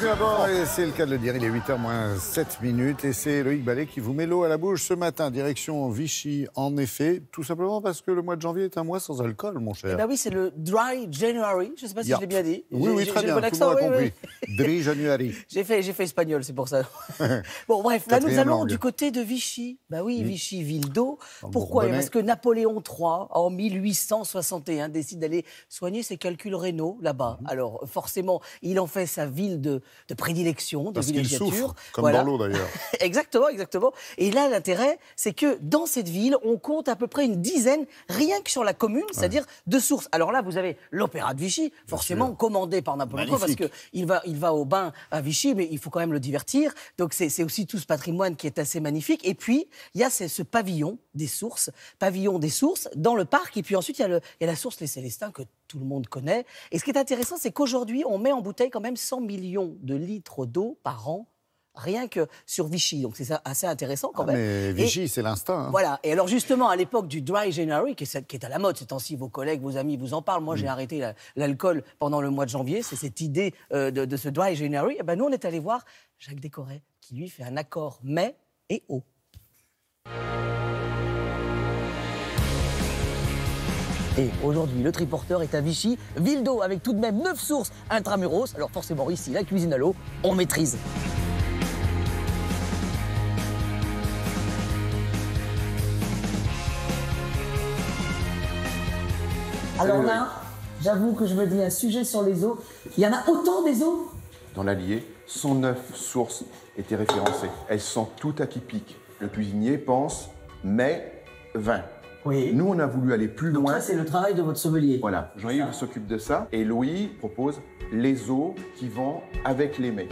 Bienvenue à bord, et c'est le cas de le dire, il est 8h moins 7 minutes et c'est Loïc Ballet qui vous met l'eau à la bouche ce matin, direction Vichy, en effet, tout simplement parce que le mois de janvier est un mois sans alcool, mon cher. Eh ben oui, c'est le Dry January, je ne sais pas si je l'ai bien dit. Oui, très bien, tout le monde a compris. Dry January. J'ai fait espagnol, c'est pour ça. Bon, bref, là nous allons du côté de Vichy. Bah oui, Vichy, ville d'eau. Pourquoi? Parce que Napoléon III, en 1861, décide d'aller soigner ses calculs rénaux là-bas. Alors, forcément, il en fait sa ville de prédilection, de villégiature. Parce qu'il souffre, comme dans l'eau d'ailleurs. Exactement, exactement. Et là, l'intérêt, c'est que dans cette ville, on compte à peu près une dizaine, rien que sur la commune, c'est-à-dire de sources. Alors là, vous avez l'Opéra de Vichy, forcément commandé par Napoléon, parce qu'il va au bain à Vichy, mais il faut quand même le divertir. Donc c'est aussi tout ce patrimoine qui est assez magnifique. Et puis, il y a ce pavillon des sources dans le parc. Et puis ensuite, il y a la source Les Célestins que tout le monde connaît. Et ce qui est intéressant, c'est qu'aujourd'hui, on met en bouteille quand même 100 millions de litres d'eau par an, rien que sur Vichy. Donc c'est ça assez intéressant quand même. Mais Vichy, c'est l'instinct. Voilà. Et alors justement, à l'époque du Dry January, qui est à la mode ces temps-ci, vos collègues, vos amis vous en parlent. Moi, j'ai arrêté l'alcool pendant le mois de janvier. C'est cette idée de ce Dry January. Et ben, nous, on est allé voir Jacques Descorret, qui lui fait un accord mets et eau. Et aujourd'hui, le triporteur est à Vichy, ville d'eau avec tout de même 9 sources intramuros. Alors forcément, ici, la cuisine à l'eau, on maîtrise. Alors là, j'avoue que je me dis un sujet sur les eaux. Il y en a autant des eaux? Dans l'Allier, 109 sources étaient référencées. Elles sont toutes atypiques. Le cuisinier pense mais vin. Oui. Nous, on a voulu aller plus Donc loin. ça, c'est le travail de votre sommelier. Voilà, Jean-Yves s'occupe de ça et Louis propose les eaux qui vont avec les mets.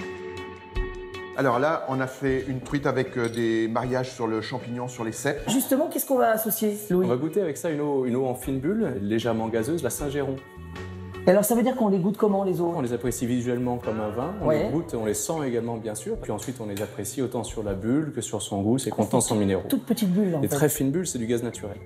Alors là, on a fait une truite avec des mariages sur le champignon, sur les cèpes. Justement, qu'est-ce qu'on va associer, Louis? On va goûter avec ça une eau en fine bulle, légèrement gazeuse, la Saint-Géron. Et alors, ça veut dire qu'on les goûte comment, les eaux? On les apprécie visuellement comme un vin, on les goûte, on les sent également bien sûr, puis ensuite on les apprécie autant sur la bulle que sur son goût, c'est content sans minéraux. Toute petite bulle, en fait. Les très fines bulles, c'est du gaz naturel.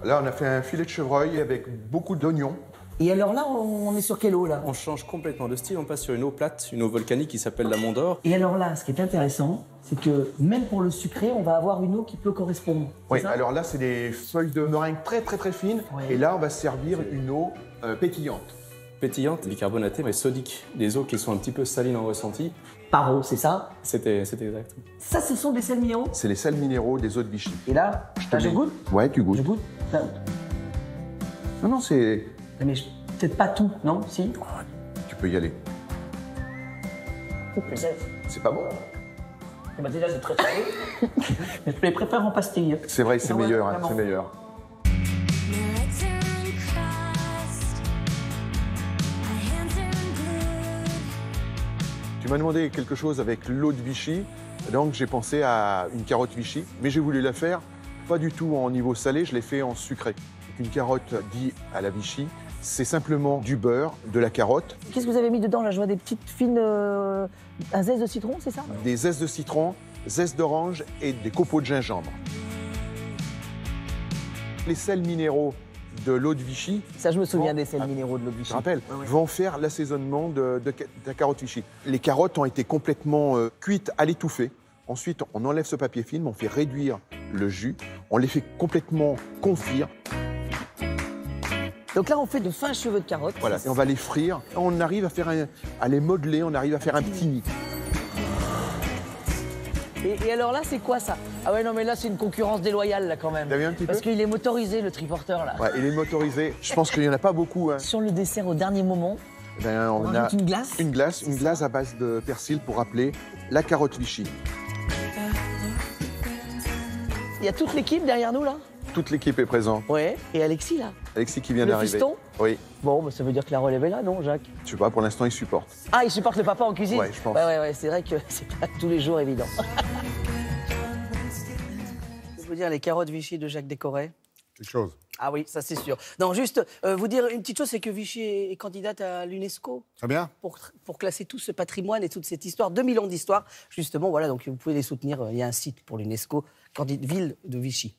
Là, on a fait un filet de chevreuil avec beaucoup d'oignons. Et alors là, on est sur quelle eau, là? On change complètement de style, on passe sur une eau plate, une eau volcanique qui s'appelle la Mont d'Or. Et alors là, ce qui est intéressant, c'est que même pour le sucré, on va avoir une eau qui peut correspondre. Oui, alors là, c'est des feuilles de meringue très très très fines. Et là, on va servir une eau pétillante. Pétillante, bicarbonatée, mais sodique. Des eaux qui sont un petit peu salines en ressenti. Par eau, c'est ça? C'était exact. Ça, ce sont des sels minéraux? C'est les sels minéraux des eaux de Vichy. Et là, je goûte? Ouais, tu goûtes. Je goûte? Non, c'est... Mais peut-être pas tout, non? Si? Tu peux y aller. C'est pas bon? Bah déjà, c'est très salé. Mais je les préfère en pastille. C'est vrai, c'est meilleur, hein, c'est meilleur. Tu m'as demandé quelque chose avec l'eau de Vichy, donc j'ai pensé à une carotte Vichy, mais j'ai voulu la faire pas du tout en niveau salé, je l'ai fait en sucré. Une carotte dit à la Vichy, c'est simplement du beurre, de la carotte. Qu'est-ce que vous avez mis dedans là? Je vois des petites fines... un zeste de citron, c'est ça? Des zestes de citron, zestes d'orange et des copeaux de gingembre. Les sels minéraux de l'eau de Vichy... Ça, je me souviens des sels minéraux de l'eau de Vichy. Je rappelle, vont faire l'assaisonnement de la carotte Vichy. Les carottes ont été complètement cuites à l'étouffée. Ensuite, on enlève ce papier film, on fait réduire le jus, on les fait complètement confire. Donc là, on fait de fins cheveux de carottes. Voilà, et on va les frire. On arrive à les modeler, on arrive à faire un petit nid. Et alors là, c'est quoi ça? Ah ouais, non, mais là, c'est une concurrence déloyale, là, quand même. T'as vu un petit peu? Parce qu'il est motorisé, le triporteur, là. Ouais, il est motorisé. Je pense qu'il n'y en a pas beaucoup. Hein. Sur le dessert, au dernier moment, ben, on a une glace. Une glace à base de persil pour rappeler la carotte Vichy. Il y a toute l'équipe derrière nous, là? Toute l'équipe est présente. Ouais, et Alexis, là? Alexis qui vient le d'arriver. Fiston? Oui. Bon, bah, ça veut dire que la relève est là, non, Jacques? Je sais pas, pour l'instant, il supporte. Ah, il supporte le papa en cuisine? Ouais, je pense. Ouais, c'est vrai que c'est pas tous les jours évident. Je veux dire, les carottes Vichy de Jacques Descorret. Quelque chose. Ah oui, ça c'est sûr. Non, juste vous dire une petite chose, c'est que Vichy est candidate à l'UNESCO. Très bien. Pour classer tout ce patrimoine et toute cette histoire, 2000 ans d'histoire. Justement, voilà, donc vous pouvez les soutenir. Il y a un site pour l'UNESCO, ville de Vichy.